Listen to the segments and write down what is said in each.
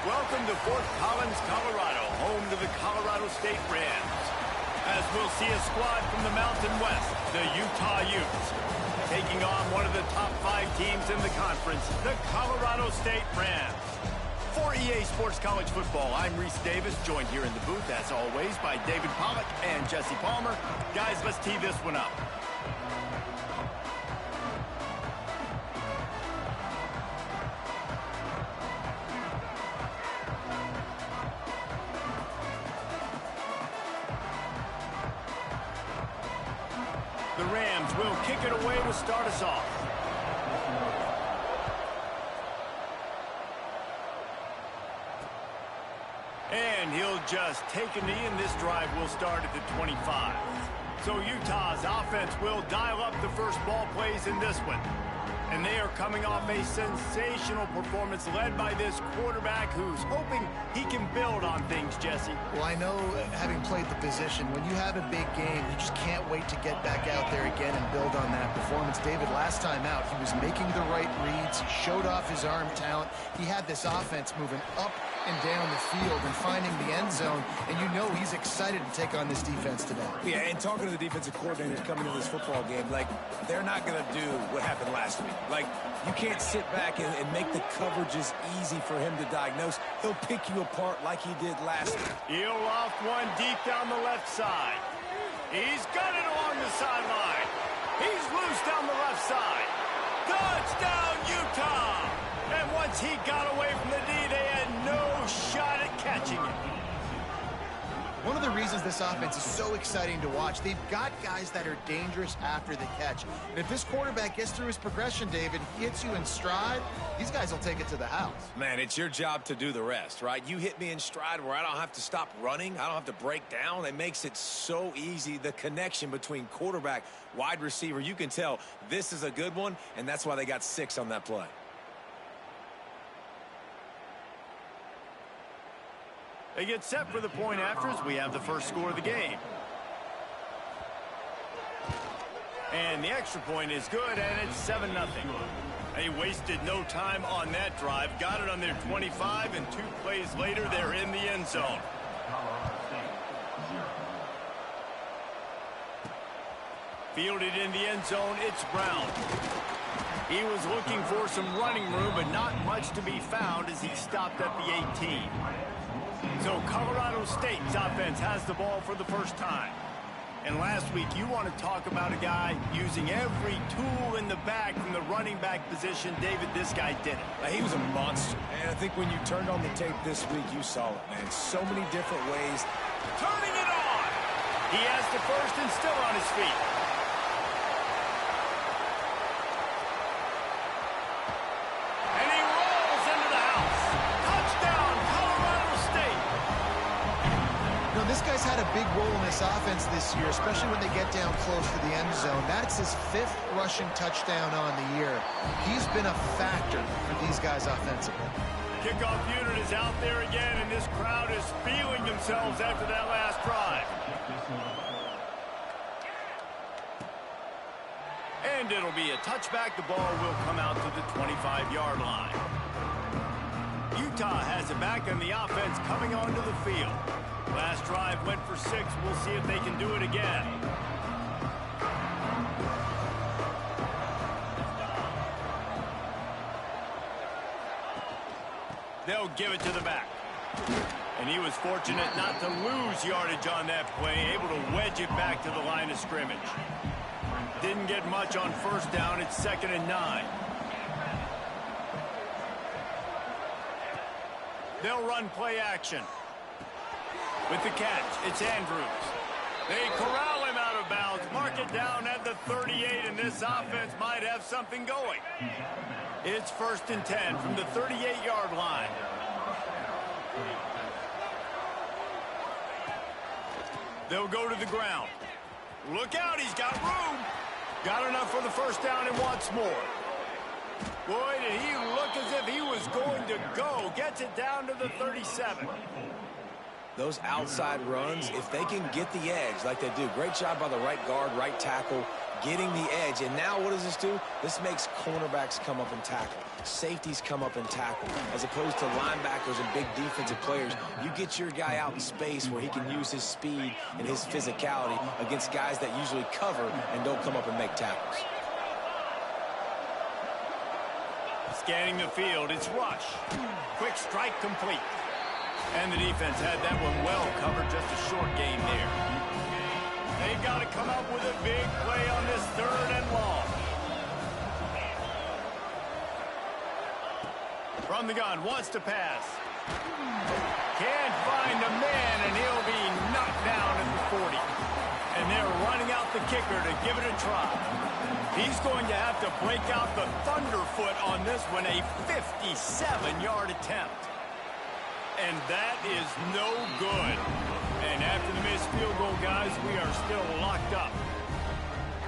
Welcome to Fort Collins, Colorado, home to the Colorado State Rams. As we'll see a squad from the Mountain West, the Utah Utes, taking on one of the top 5 teams in the conference, the Colorado State Rams. For EA Sports College Football, I'm Reese Davis, joined here in the booth, as always, by David Pollack and Jesse Palmer. Guys, let's tee this one up. The Rams will kick it away to start us off. And he'll just take a knee, and this drive will start at the 25. So Utah's offense will dial up the first ball plays in this one. And they are coming off a sensational performance led by this quarterback who's hoping he can build on things, Jesse. Well, I know, having played the position, when you have a big game, you just can't wait to get back out there again and build on that performance. David, last time out, he was making the right reads. He showed off his arm talent. He had this offense moving up and down the field and finding the end zone, and you know he's excited to take on this defense today. Yeah, and talking to the defensive coordinators coming into this football game, like, they're not going to do what happened last week. Like, you can't sit back and make the coverages easy for him to diagnose. He'll pick you apart like he did last week. He'll loft one deep down the left side. He's got it along the sideline. He's loose down the left side. Touchdown, Utah! And once he got away from the D, they had no shot at catching it. One of the reasons this offense is so exciting to watch, they've got guys that are dangerous after the catch. And if this quarterback gets through his progression, David, hits you in stride, these guys will take it to the house. Man, it's your job to do the rest, right? You hit me in stride where I don't have to stop running. I don't have to break down. It makes it so easy, the connection between quarterback, wide receiver. You can tell this is a good one, and that's why they got 6 on that play. They get set for the point after as we have the first score of the game. And the extra point is good, and it's 7-0. They wasted no time on that drive. Got it on their 25, and 2 plays later, they're in the end zone. Fielded in the end zone, it's Brown. He was looking for some running room, but not much to be found as he stopped at the 18. So Colorado State's offense has the ball for the first time. And last week, you want to talk about a guy using every tool in the bag from the running back position. David, this guy did it. He was a monster. And I think when you turned on the tape this week, you saw it, man. So many different ways. Turning it on. He has the first and still on his feet. This guy's had a big role in this offense this year, especially when they get down close to the end zone. That's his 5th rushing touchdown on the year. He's been a factor for these guys offensively. Kickoff unit is out there again, and this crowd is feeling themselves after that last drive. And it'll be a touchback. The ball will come out to the 25-yard line. Utah has it back, and the offense coming onto the field. Last drive went for 6. We'll see if they can do it again. They'll give it to the back. And he was fortunate not to lose yardage on that play, able to wedge it back to the line of scrimmage. Didn't get much on first down. It's 2nd and 9. They'll run play action. With the catch, it's Andrews. They corral him out of bounds, mark it down at the 38, and this offense might have something going. It's 1st and 10 from the 38-yard line. They'll go to the ground. Look out, he's got room. Got enough for the first down and wants more. Boy, did he look as if he was going to go. Gets it down to the 37. Those outside runs, if they can get the edge like they do, great job by the right guard, right tackle, getting the edge. And now what does this do? This makes cornerbacks come up and tackle. safeties come up and tackle. As opposed to linebackers and big defensive players, you get your guy out in space where he can use his speed and his physicality against guys that usually cover and don't come up and make tackles. Scanning the field, it's rush. Quick strike complete. And the defense had that one well covered, just a short gain there. They got to come up with a big play on this 3rd and long. From the gun, wants to pass. Can't find a man, and he'll be knocked down at the 40. And they're running out the kicker to give it a try. He's going to have to break out the thunderfoot on this one, a 57-yard attempt. And that is no good. And after the missed field goal, guys, we are still locked up.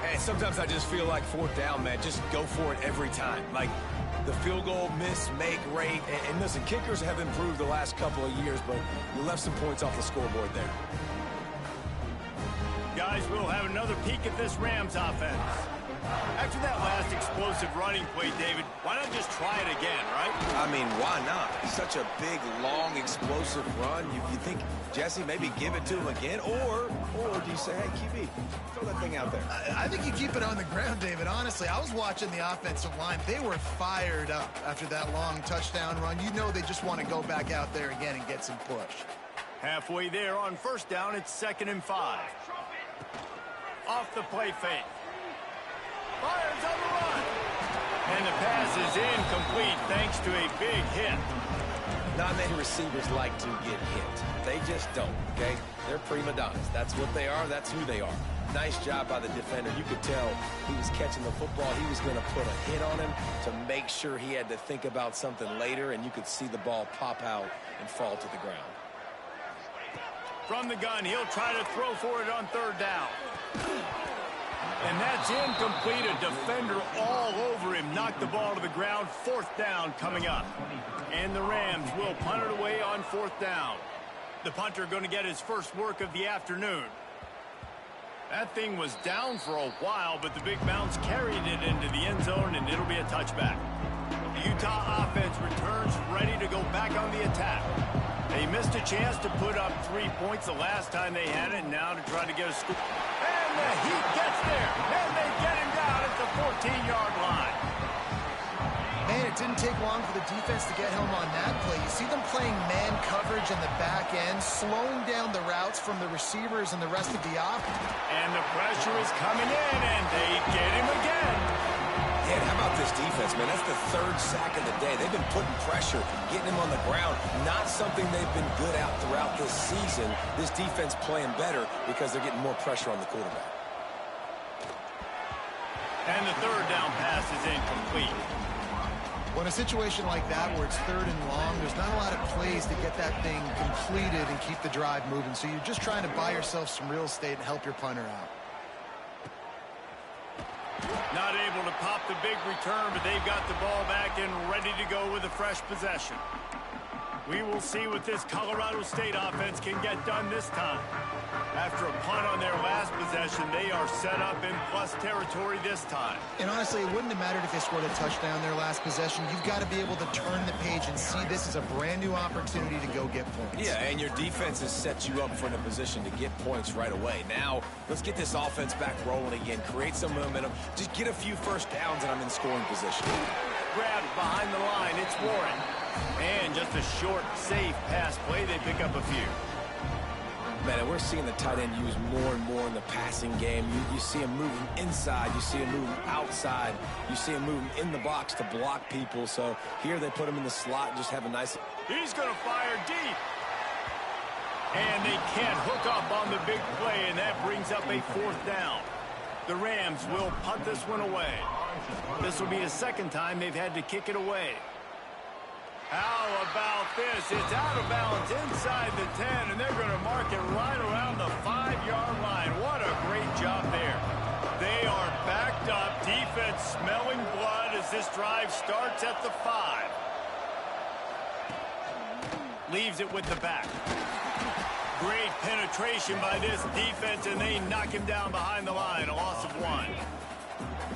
Hey, sometimes I just feel like 4th down, man. Just go for it every time. Like the field goal miss-make rate. And listen, kickers have improved the last couple of years, but you left some points off the scoreboard there. Guys, we'll have another peek at this Rams offense. After that last explosive running play, David, why not just try it again, right? I mean, why not? Such a big, long, explosive run. You think, Jesse, maybe give it to him again? Or do you say, hey, QB, throw that thing out there? I think you keep it on the ground, David. Honestly, I was watching the offensive line. They were fired up after that long touchdown run. You know they just want to go back out there again and get some push. Halfway there on 1st down, it's 2nd and 5. Off the play fake. Fires on the run. And the pass is incomplete thanks to a big hit. Not many receivers like to get hit. They just don't, okay? They're prima donnas. That's what they are. That's who they are. Nice job by the defender. You could tell he was catching the football. He was going to put a hit on him to make sure he had to think about something later, and you could see the ball pop out and fall to the ground. From the gun, he'll try to throw for it on 3rd down. And that's incomplete. A defender all over him. Knocked the ball to the ground. 4th down coming up. And the Rams will punt it away on 4th down. The punter going to get his first work of the afternoon. That thing was down for a while, but the big bounce carried it into the end zone, and it'll be a touchback. The Utah offense returns ready to go back on the attack. They missed a chance to put up 3 points the last time they had it, and now to try to get a score. And the Heat gets there, and they get him down at the 14-yard line. Man, it didn't take long for the defense to get home on that play. You see them playing man coverage in the back end, slowing down the routes from the receivers and the rest of the offense. And the pressure is coming in, and they get him again. Man, how about this defense, man? That's the 3rd sack of the day. They've been putting pressure, getting him on the ground. Not something they've been good at throughout this season. This defense playing better because they're getting more pressure on the quarterback. And the 3rd down pass is incomplete. Well, in a situation like that where it's 3rd and long, there's not a lot of plays to get that thing completed and keep the drive moving. So you're just trying to buy yourself some real estate and help your punter out. Not able to pop the big return, but they've got the ball back and ready to go with a fresh possession. We will see what this Colorado State offense can get done this time. After a punt on their last possession, they are set up in plus territory this time. And honestly, it wouldn't have mattered if they scored a touchdown their last possession. You've got to be able to turn the page and see this as a brand new opportunity to go get points. Yeah, and your defense has set you up for a position to get points right away. Now, let's get this offense back rolling again, create some momentum, just get a few 1st downs, and I'm in scoring position. Grabbed behind the line, it's Warren. And just a short, safe pass play, they pick up a few. Man, and we're seeing the tight end used more and more in the passing game. You see him moving inside. You see him moving outside. You see him moving in the box to block people. So here they put him in the slot and just have a nice... He's going to fire deep. And they can't hook up on the big play, and that brings up a 4th down. The Rams will punt this one away. This will be the 2nd time they've had to kick it away. How about this? It's out of bounds inside the 10, and they're going to mark it right around the 5-yard line. What a great job there. They are backed up. Defense smelling blood as this drive starts at the 5. Leaves it with the back. Great penetration by this defense, and they knock him down behind the line. A loss of 1.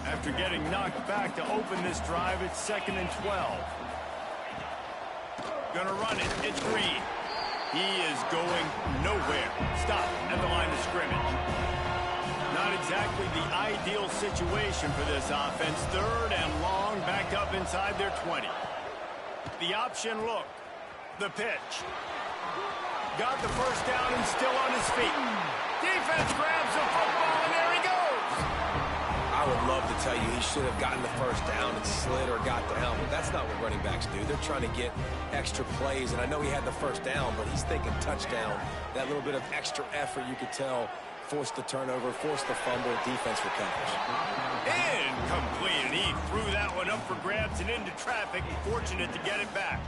After getting knocked back to open this drive, it's 2nd and 12. Gonna run it. It's Green. He is going nowhere. Stop at the line of scrimmage. Not exactly the ideal situation for this offense. 3rd and long, backed up inside their 20. The option look. The pitch. Got the first down and still on his feet. Defense grabs the football, and there he goes. I would love to tell you he should have gotten the first down and slid or got down, but that's not what running backs do. They're trying to get extra plays, and I know he had the first down, but he's thinking touchdown. That little bit of extra effort, you could tell, forced the turnover, forced the fumble, defense recovers. Incomplete, and he threw that one up for grabs and into traffic, fortunate to get it back.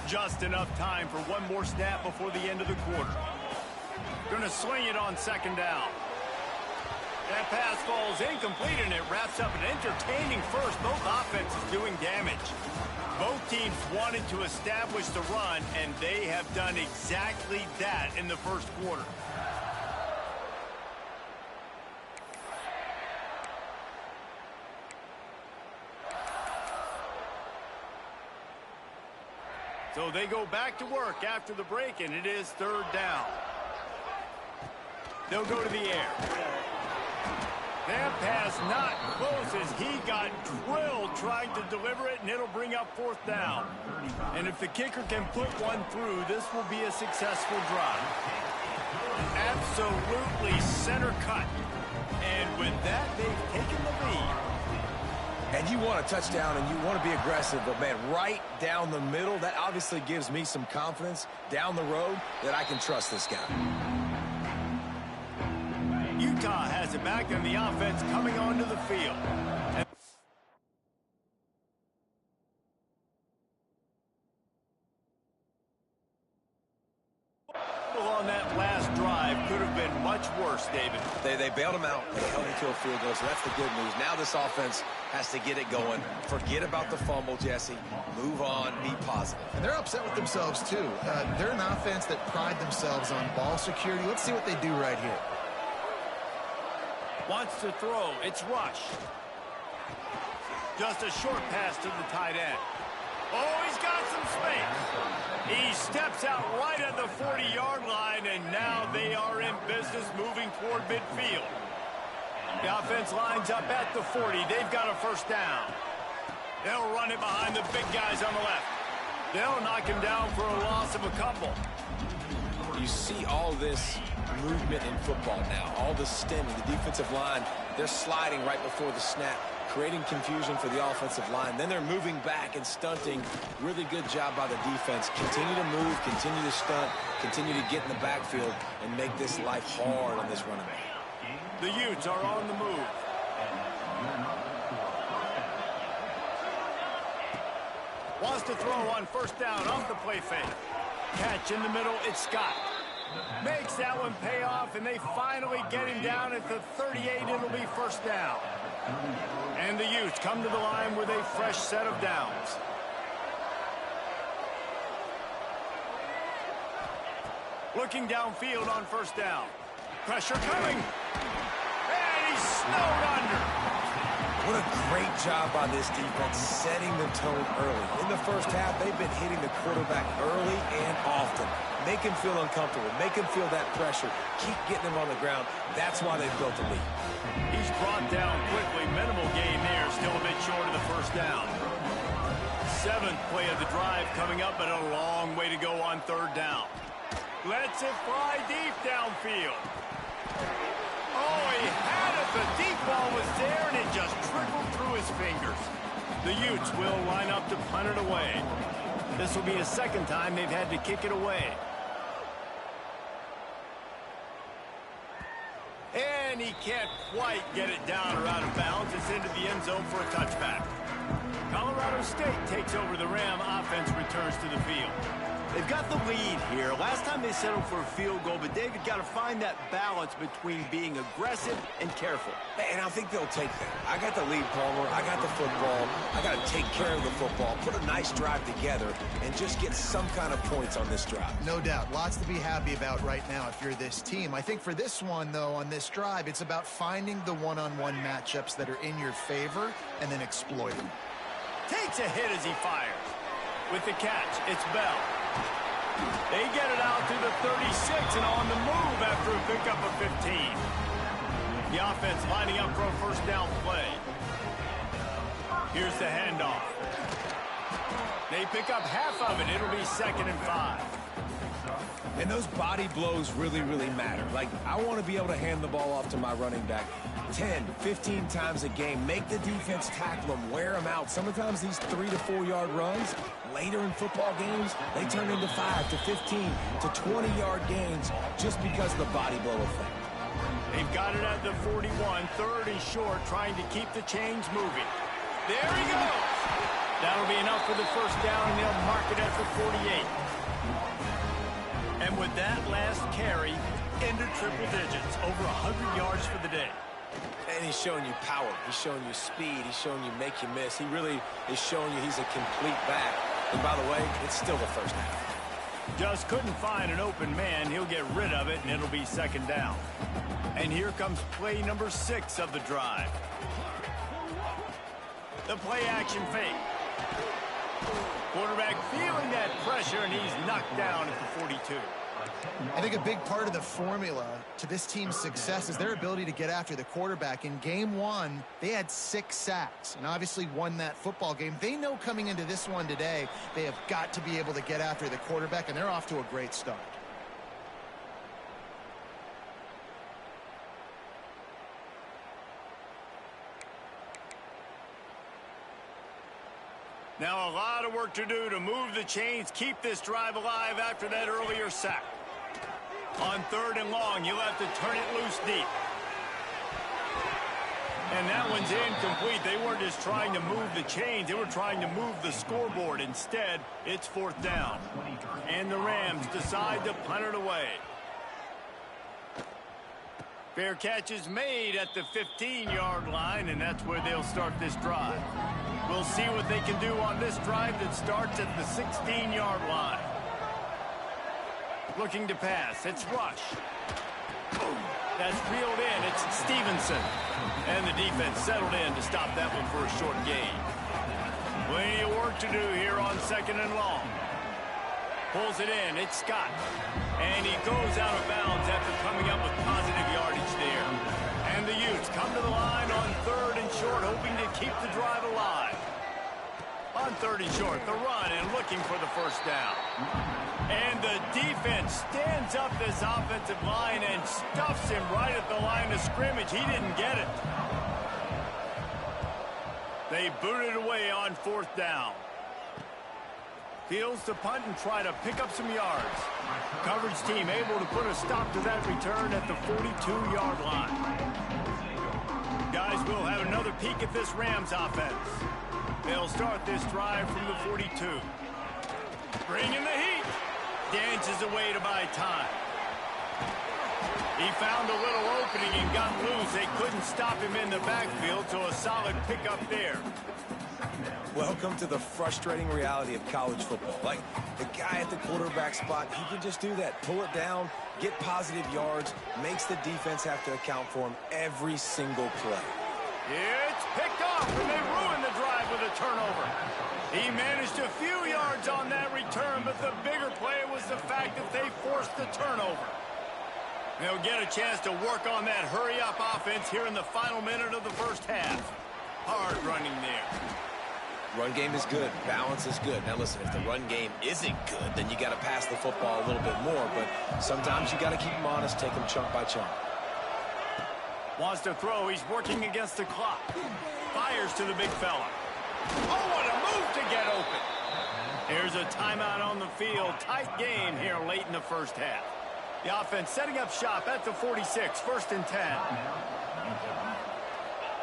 Just enough time for one more snap before the end of the quarter. Gonna swing it on 2nd down. That pass falls incomplete, and it wraps up an entertaining first. Both offenses doing damage. Both teams wanted to establish the run, and they have done exactly that in the first quarter. So they go back to work after the break, and it is 3rd down. They'll go to the air. That pass not close as he got drilled trying to deliver it, and it'll bring up 4th down. And if the kicker can put one through, this will be a successful drive. Absolutely center cut. And with that, they've taken the lead. And you want a touchdown and you want to be aggressive, but, man, right down the middle, that obviously gives me some confidence down the road that I can trust this guy. Utah has it back, and the offense coming onto the field. On that last drive could have been much worse, David. They bailed him out. They held him to a field goal, so that's the good news. Now this offense has to get it going. Forget about the fumble, Jesse. Move on. Be positive. And they're upset with themselves, too. They're an offense that pride themselves on ball security. Let's see what they do right here. Wants to throw. It's Rush. Just a short pass to the tight end. Oh, he's got some space. He steps out right at the 40-yard line, and now they are in business moving toward midfield. The offense lines up at the 40. They've got a first down. They'll run it behind the big guys on the left. They'll knock him down for a loss of a couple. You see all this movement in football now, all the stemming, the defensive line, they're sliding right before the snap, creating confusion for the offensive line. Then they're moving back and stunting. Really good job by the defense. Continue to move, continue to stunt, continue to get in the backfield and make this life hard on this running back. The Utes are on the move. Wants to throw on first down off the play fake. Catch in the middle, it's Scott. Makes that one pay off, and they finally get him down at the 38. It'll be first down. And the Utes come to the line with a fresh set of downs. Looking downfield on first down. Pressure coming. And he's snowed under. What a great job by this defense setting the tone early. In the first half, they've been hitting the quarterback early and often. Make him feel uncomfortable. Make him feel that pressure. Keep getting him on the ground. That's why they've built a lead. He's brought down quickly. Minimal gain there. Still a bit short of the first down. 7th play of the drive coming up, but a long way to go on third down. Lets it fly deep downfield. Oh, he had it. The deep ball was there, and it just trickled through his fingers. The Utes will line up to punt it away. This will be a second time they've had to kick it away. And he can't quite get it down or out of bounds. It's into the end zone for a touchback. Colorado State takes over the Ram. Offense returns to the field. They've got the lead here. Last time they settled for a field goal, but David got to find that balance between being aggressive and careful. And I think they'll take that. I got the lead, Palmer. I got the football. I got to take care of the football, put a nice drive together, and just get some kind of points on this drive. No doubt. Lots to be happy about right now if you're this team. I think for this one, though, on this drive, it's about finding the one-on-one matchups that are in your favor and then exploiting. Takes a hit as he fires. With the catch, it's Bell. They get it out to the 36 and on the move after a pickup of 15. The offense lining up for a first down play. Here's the handoff. They pick up half of it. It'll be 2nd and 5. And those body blows really, really matter. Like, I want to be able to hand the ball off to my running back 10, 15 times a game. Make the defense tackle them, wear them out. Sometimes these 3 to 4 yard runs, later in football games, they turn into 5 to 15 to 20-yard gains just because of the body blow effect. They've got it at the 41, 3rd and short, trying to keep the chains moving. There he goes. That'll be enough for the first down, and they'll mark it at the 48. And with that last carry, into triple digits, over 100 yards for the day. And he's showing you power. He's showing you speed. He's showing you make you miss. He really is showing you he's a complete back. And by the way, it's still the first half. Just couldn't find an open man. He'll get rid of it, and it'll be 2nd down. And here comes play number 6 of the drive. The play action fake. Quarterback feeling that pressure, and he's knocked down at the 42. I think a big part of the formula to this team's success is their ability to get after the quarterback. In game 1, they had 6 sacks and obviously won that football game. They know coming into this one today, they have got to be able to get after the quarterback, and they're off to a great start. Now a lot of work to do to move the chains, keep this drive alive after that earlier sack. On 3rd and long, you'll have to turn it loose deep. And that one's incomplete. They weren't just trying to move the chains. They were trying to move the scoreboard. Instead, it's 4th down. And the Rams decide to punt it away. Fair catch is made at the 15-yard line, and that's where they'll start this drive. We'll see what they can do on this drive that starts at the 16-yard line. Looking to pass. It's Rush. Boom. That's reeled in. It's Stevenson. And the defense settled in to stop that one for a short gain. Plenty of work to do here on 2nd and long. Pulls it in. It's Scott. And he goes out of bounds after coming up with positive yardage there. And the Utes come to the line on 3rd and short, hoping to keep the drive alive. On 3rd and short, the run and looking for the first down. And the defense stands up this offensive line and stuffs him right at the line of scrimmage. He didn't get it. They boot it away on 4th down. Fields to punt and try to pick up some yards. Coverage team able to put a stop to that return at the 42-yard line. Guys, we'll have another peek at this Rams offense. They'll start this drive from the 42. Bringing the heat. Dances away to buy time. He found a little opening and got loose. They couldn't stop him in the backfield, so a solid pickup there. Welcome to the frustrating reality of college football. Like, the guy at the quarterback spot, he can just do that. Pull it down, get positive yards, makes the defense have to account for him every single play. It's picked off, and they ruin the drive with a turnover. He managed a few yards on that return, but the bigger play was the fact that they forced the turnover. They'll get a chance to work on that hurry-up offense here in the final minute of the first half. Hard running there. Run game is good. Balance is good. Now listen, if the run game isn't good, then you got to pass the football a little bit more. But sometimes you got to keep them honest, take them chunk by chunk. Wants to throw. He's working against the clock. Fires to the big fella. Oh, what a move to get open. Here's a timeout on the field. Tight game here late in the first half. The offense setting up shop at the 46. 1st and 10.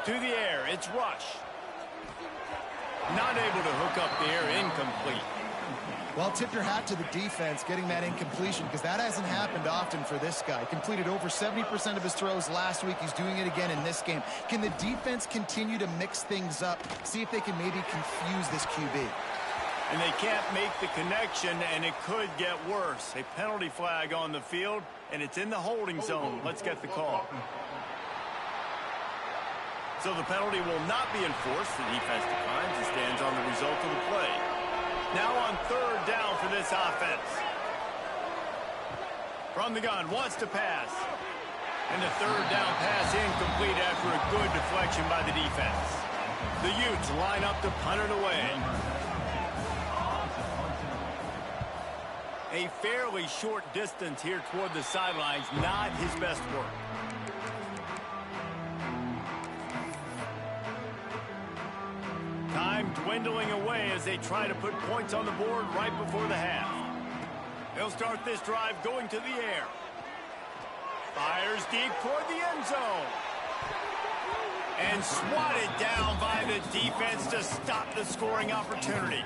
To the air. It's Rush. Not able to hook up the air. Incomplete. Well, tip your hat to the defense getting that incompletion, because that hasn't happened often for this guy. Completed over 70% of his throws last week. He's doing it again in this game. Can the defense continue to mix things up? See if they can maybe confuse this QB. And they can't make the connection, and it could get worse. A penalty flag on the field, and it's in the holding zone. Let's get the call. So the penalty will not be enforced. The defense declines and stands on the result of the play. Now on third down for this offense. From the gun, wants to pass. And the third down pass incomplete after a good deflection by the defense. The Utes line up to punt it away. A fairly short distance here toward the sidelines, not his best work. Time dwindling away as they try to put points on the board right before the half. They'll start this drive going to the air. Fires deep toward the end zone. And swatted down by the defense to stop the scoring opportunity.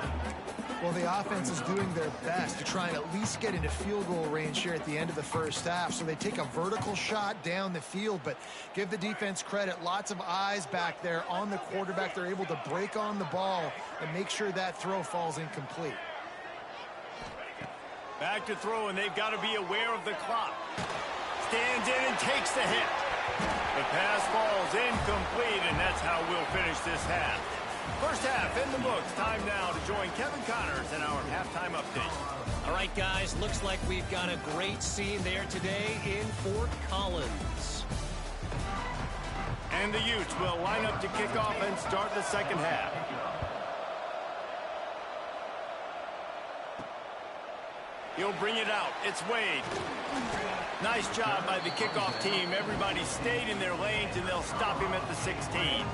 Well, the offense is doing their best to try and at least get into field goal range here at the end of the first half. So they take a vertical shot down the field, but give the defense credit. Lots of eyes back there on the quarterback. They're able to break on the ball and make sure that throw falls incomplete. Back to throw, and they've got to be aware of the clock. Stands in and takes the hit. The pass falls incomplete, and that's how we'll finish this half. First half in the books. Time now to join Kevin Connors in our halftime update. All right, guys, looks like we've got a great scene there today in Fort Collins. And the Utes will line up to kick off and start the second half. He'll bring it out. It's Wade. Nice job by the kickoff team. Everybody stayed in their lanes, and they'll stop him at the 16.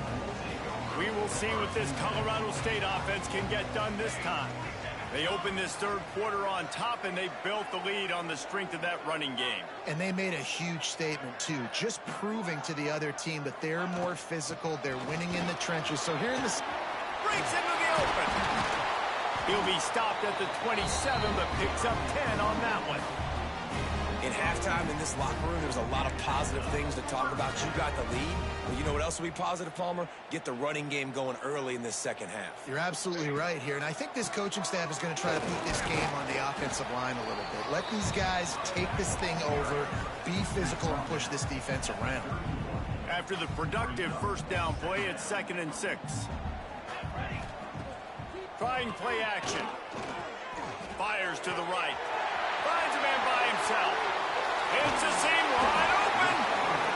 We will see what this Colorado State offense can get done this time. They opened this third quarter on top, and they built the lead on the strength of that running game. And they made a huge statement, too, just proving to the other team that they're more physical, they're winning in the trenches. So here in the... Breaks into the open. He'll be stopped at the 27, but picks up 10 on that one. In halftime in this locker room, there's a lot of positive things to talk about. You got the lead. Well, you know what else will be positive, Palmer? Get the running game going early in this second half. You're absolutely right here. And I think this coaching staff is going to try to put this game on the offensive line a little bit. Let these guys take this thing over, be physical, and push this defense around. After the productive first down play, it's 2nd and 6. Trying play action. Fires to the right. Finds a man by himself. It's a seam wide open.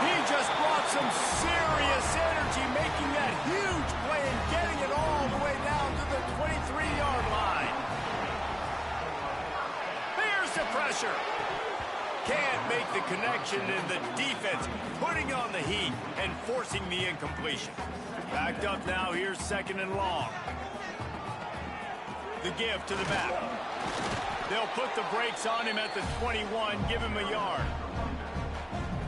He just brought some serious energy, making that huge play and getting it all the way down to the 23-yard line. Here's the pressure. Can't make the connection, and the defense putting on the heat and forcing the incompletion. Backed up now. Here's 2nd and long. The give to the back. They'll put the brakes on him at the 21, give him a yard.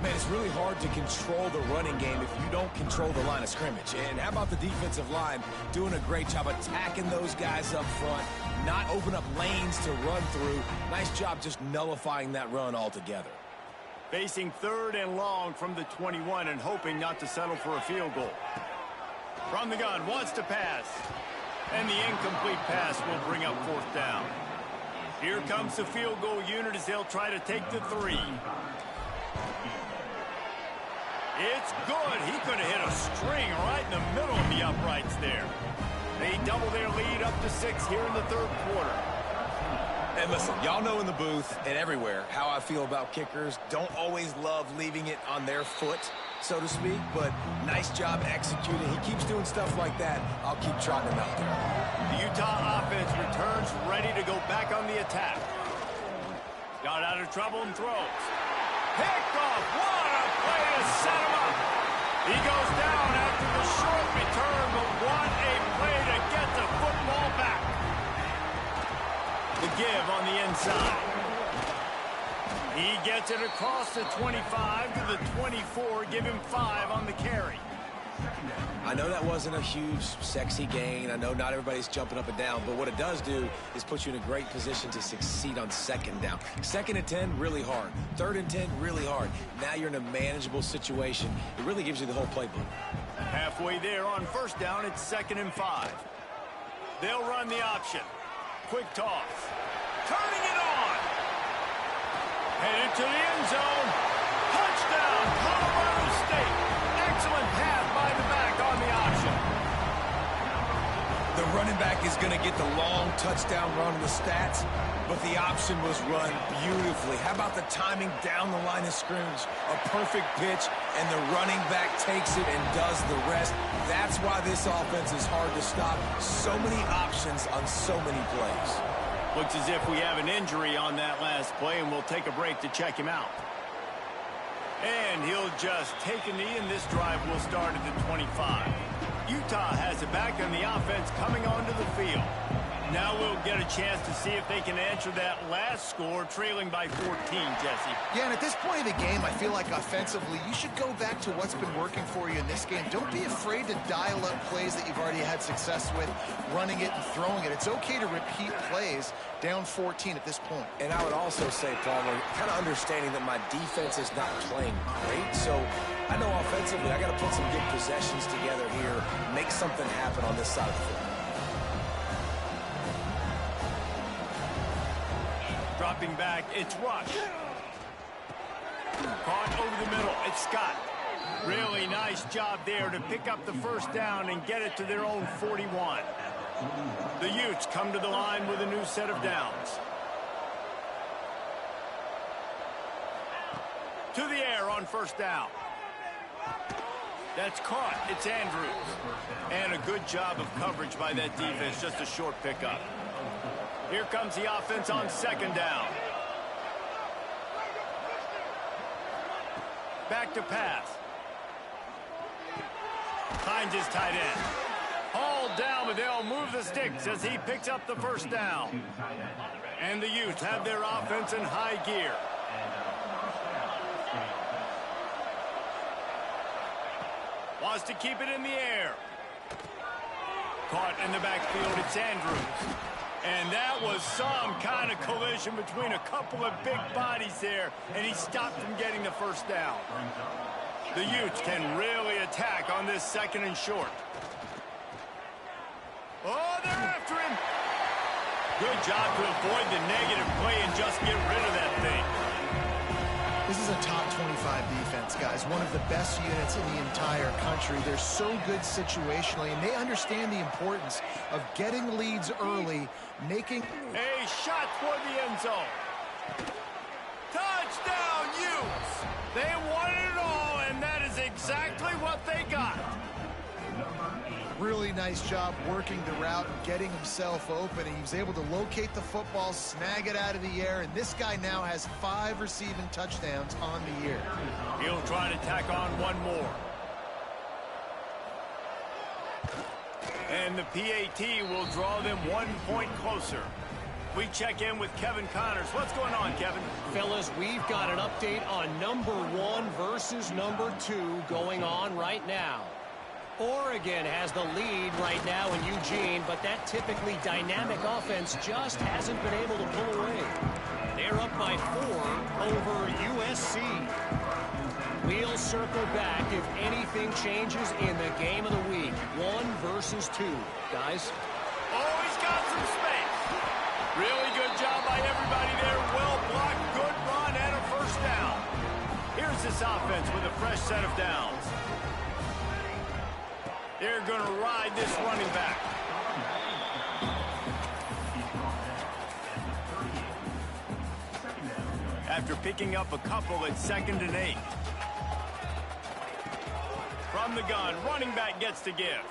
Man, it's really hard to control the running game if you don't control the line of scrimmage. And how about the defensive line doing a great job attacking those guys up front, not open up lanes to run through. Nice job just nullifying that run altogether. Facing 3rd and long from the 21 and hoping not to settle for a field goal. From the gun, wants to pass. And the incomplete pass will bring up 4th down. Here comes the field goal unit as they'll try to take the 3. It's good. He could have hit a string right in the middle of the uprights there. They double their lead up to 6 here in the 3rd quarter. And listen, y'all know in the booth and everywhere how I feel about kickers. Don't always love leaving it on their foot, so to speak, but nice job executing. He keeps doing stuff like that. I'll keep trotting him out there. The Utah offense returns ready to go back on the attack. Got out of trouble and throws. Picked off. What a play to set him up. He goes down after the short return, but what a play to get the football back. The give on the inside. He gets it across the 25 to the 24. Give him 5 on the carry. I know that wasn't a huge, sexy gain. I know not everybody's jumping up and down, but what it does do is put you in a great position to succeed on second down. 2nd and 10, really hard. 3rd and 10, really hard. Now you're in a manageable situation. It really gives you the whole playbook. Halfway there on 1st down, it's 2nd and 5. They'll run the option. Quick toss. Turning it on. Headed to the end zone. Touchdown, Colorado State. Excellent pass by the back on the option. The running back is going to get the long touchdown run in the stats, but the option was run beautifully. How about the timing down the line of scrimmage? A perfect pitch, and the running back takes it and does the rest. That's why this offense is hard to stop. So many options on so many plays. Looks as if we have an injury on that last play, and we'll take a break to check him out. And he'll just take a knee, and this drive will start at the 25. Utah has it back, and the offense coming onto the field. Now we'll get a chance to see if they can answer that last score, trailing by 14, Jesse. Yeah, and at this point of the game, I feel like offensively, you should go back to what's been working for you in this game. Don't be afraid to dial up plays that you've already had success with, running it and throwing it. It's okay to repeat plays down 14 at this point. And I would also say, Palmer, kind of understanding that my defense is not playing great, so I know offensively I got to put some good possessions together here, make something happen on this side of the field. Dropping back, it's Rush. Caught over the middle, it's Scott. Really nice job there to pick up the 1st down and get it to their own 41. The Utes come to the line with a new set of downs. To the air on 1st down. That's caught, it's Andrews. And a good job of coverage by that defense, just a short pickup. Here comes the offense on 2nd down. Back to pass. Finds his tight end. Hauled down, but they'll move the sticks as he picks up the 1st down. And the Utes have their offense in high gear. Wants to keep it in the air. Caught in the backfield, it's Andrews. And that was some kind of collision between a couple of big bodies there, and he stopped from getting the 1st down. The Utes can really attack on this 2nd and short. Oh, they're after him. Good job to avoid the negative play and just get rid of that thing. This is a top 25 defense, guys. One of the best units in the entire country. They're so good situationally, and they understand the importance of getting leads early, making a shot toward the end zone. Touchdown, Utes! They wanted it all, and that is exactly what they got. Really nice job working the route and getting himself open. He was able to locate the football, snag it out of the air, and this guy now has 5 receiving touchdowns on the year. He'll try to tack on one more. And the PAT will draw them 1 point closer. We check in with Kevin Connors. What's going on, Kevin? Fellas, we've got an update on number 1 versus number 2 going on right now. Oregon has the lead right now in Eugene, but that typically dynamic offense just hasn't been able to pull away. They're up by 4 over USC. We'll circle back if anything changes in the game of the week. 1 versus 2. Guys? Oh, he's got some space. Really good job by everybody there. Well blocked, good run, and a 1st down. Here's this offense with a fresh set of downs. They're going to ride this running back. After picking up a couple at 2nd and 8. From the gun, running back gets to give.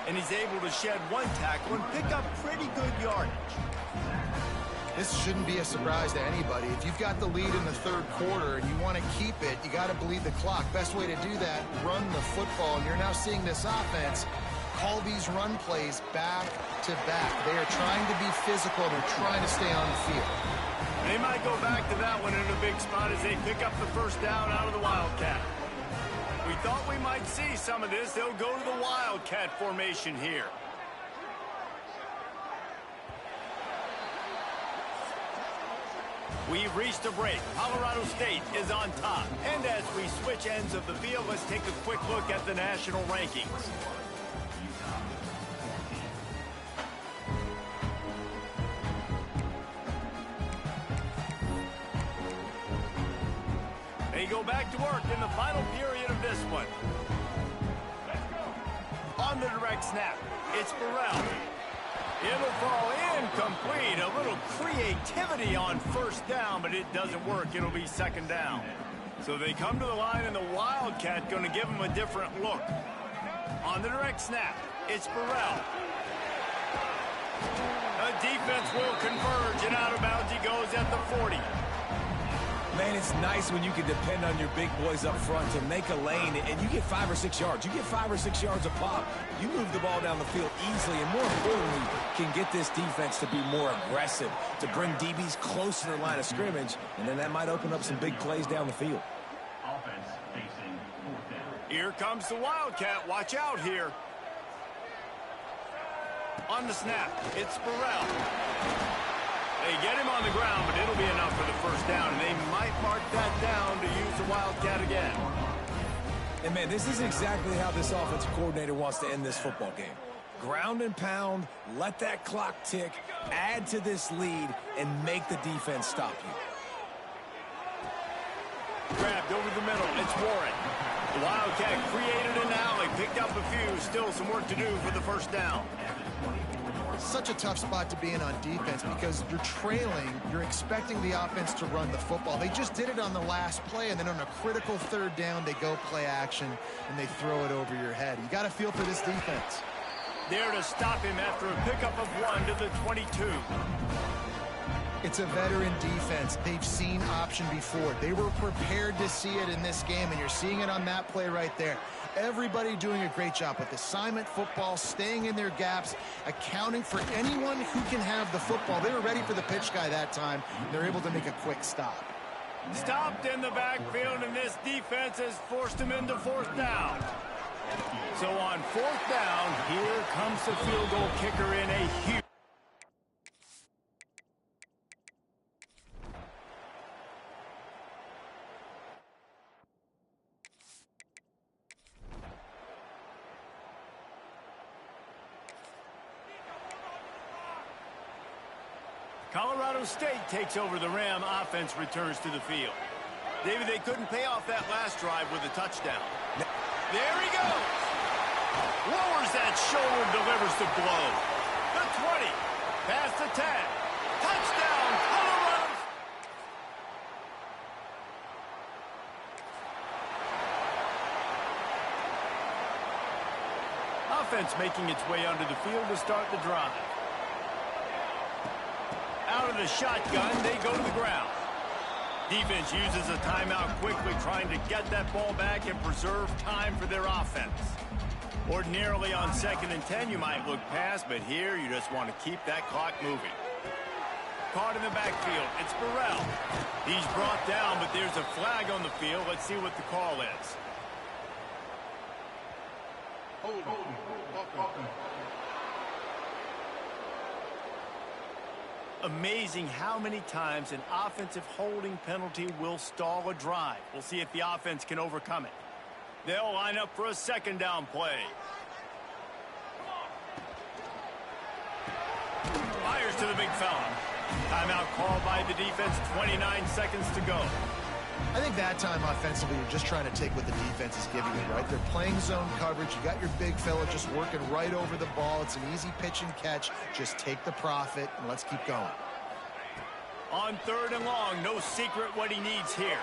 And he's able to shed 1 tackle and pick up pretty good yardage. This shouldn't be a surprise to anybody. If you've got the lead in the 3rd quarter and you want to keep it, you got to bleed the clock. Best way to do that, run the football. And you're now seeing this offense call these run plays back to back. They are trying to be physical. They're trying to stay on the field. They might go back to that one in a big spot as they pick up the 1st down out of the Wildcat. We thought we might see some of this. They'll go to the Wildcat formation here. We've reached a break. Colorado State is on top. And as we switch ends of the field, let's take a quick look at the national rankings. They go back to work in the final period of this one. On the direct snap, it's Burrell. It'll fall incomplete. A little creativity on first down, but it doesn't work. It'll be second down. So they come to the line, and the Wildcat going to give them a different look. On the direct snap, it's Burrell. The defense will converge, and out of bounds he goes at the 40. Man, it's nice when you can depend on your big boys up front to make a lane, and you get 5 or 6 yards. You get 5 or 6 yards a pop. You move the ball down the field easily, and more importantly, can get this defense to be more aggressive, to bring DBs close to the line of scrimmage, and then that might open up some big plays down the field. Offense facing fourth down. Here comes the Wildcat. Watch out here. On the snap, it's Burrell. They get him on the ground, but it'll be enough for the first down, and they might mark that down to use the Wildcat again. And, man, this is exactly how this offensive coordinator wants to end this football game. Ground and pound, let that clock tick, add to this lead, and make the defense stop you. Grabbed over the middle, it's Warren. The Wildcat created an alley, picked up a few, still some work to do for the first down. Such a tough spot to be in on defense because you're trailing, you're expecting the offense to run the football. They just did it on the last play, and then on a critical third down, they go play action, and they throw it over your head. You got to feel for this defense. There to stop him after a pickup of 1 to the 22. It's a veteran defense. They've seen option before. They were prepared to see it in this game, and you're seeing it on that play right there. Everybody doing a great job with assignment football, staying in their gaps, accounting for anyone who can have the football. They were ready for the pitch guy that time. They're able to make a quick stop. Stopped in the backfield, and this defense has forced him into fourth down. So on fourth down, here comes the field goal kicker in a huge... Colorado State takes over the Ram. Offense returns to the field. David, they couldn't pay off that last drive with a touchdown. There he goes. Lowers that shoulder, delivers the blow. The 20, past the 10. Touchdown, Colorado. Offense making its way under the field to start the drive. Out of the shotgun, they go to the ground. Defense uses a timeout quickly, trying to get that ball back and preserve time for their offense. Ordinarily on 2nd and 10, you might look past, but here you just want to keep that clock moving. Caught in the backfield, it's Burrell. He's brought down, but there's a flag on the field. Let's see what the call is. Amazing how many times an offensive holding penalty will stall a drive. We'll see if the offense can overcome it. They'll line up for a second down play. Fires to the big fella. Timeout called by the defense, 29 seconds to go. I think that time offensively, you're just trying to take what the defense is giving you, right? They're playing zone coverage. You got your big fella just working right over the ball. It's an easy pitch and catch. Just take the profit, and let's keep going. On 3rd and long, no secret what he needs here.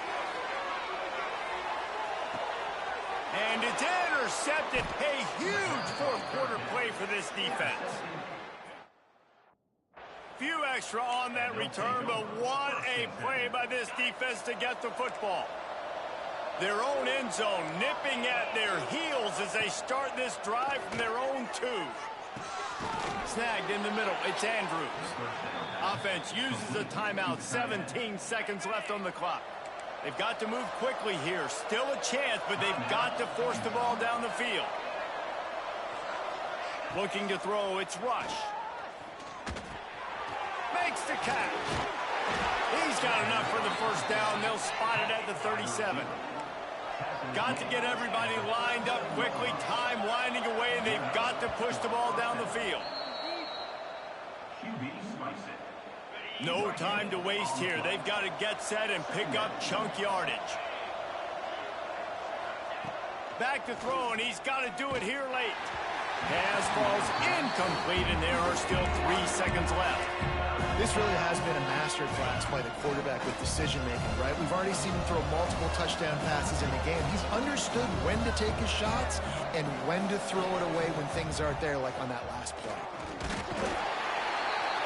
And it's intercepted. A huge fourth-quarter play for this defense. Few extra on that return, but what a play by this defense to get the football. Their own end zone nipping at their heels as they start this drive from their own 2. Snagged in the middle, it's Andrews. Offense uses a timeout, 17 seconds left on the clock. They've got to move quickly here. Still a chance, but they've got to force the ball down the field. Looking to throw, it's Rush. Makes the catch. He's got enough for the first down. They'll spot it at the 37. Got to get everybody lined up quickly. Time winding away, and they've got to push the ball down the field. No time to waste here. They've got to get set and pick up chunk yardage. Back to throw, and he's got to do it here late. Pass falls incomplete, and there are still 3 seconds left. This really has been a masterclass by the quarterback with decision-making, right? We've already seen him throw multiple touchdown passes in the game. He's understood when to take his shots and when to throw it away when things aren't there, like on that last play.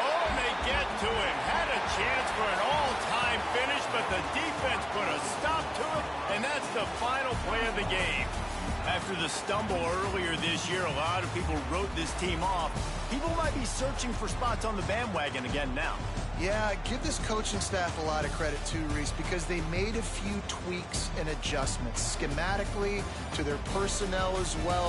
Oh, and they get to it. Had a chance for an all-time finish, but the defense put a stop to it, and that's the final play of the game. After the stumble earlier this year, a lot of people wrote this team off. People might be searching for spots on the bandwagon again now. Yeah, give this coaching staff a lot of credit too, Reese, because they made a few tweaks and adjustments schematically to their personnel as well.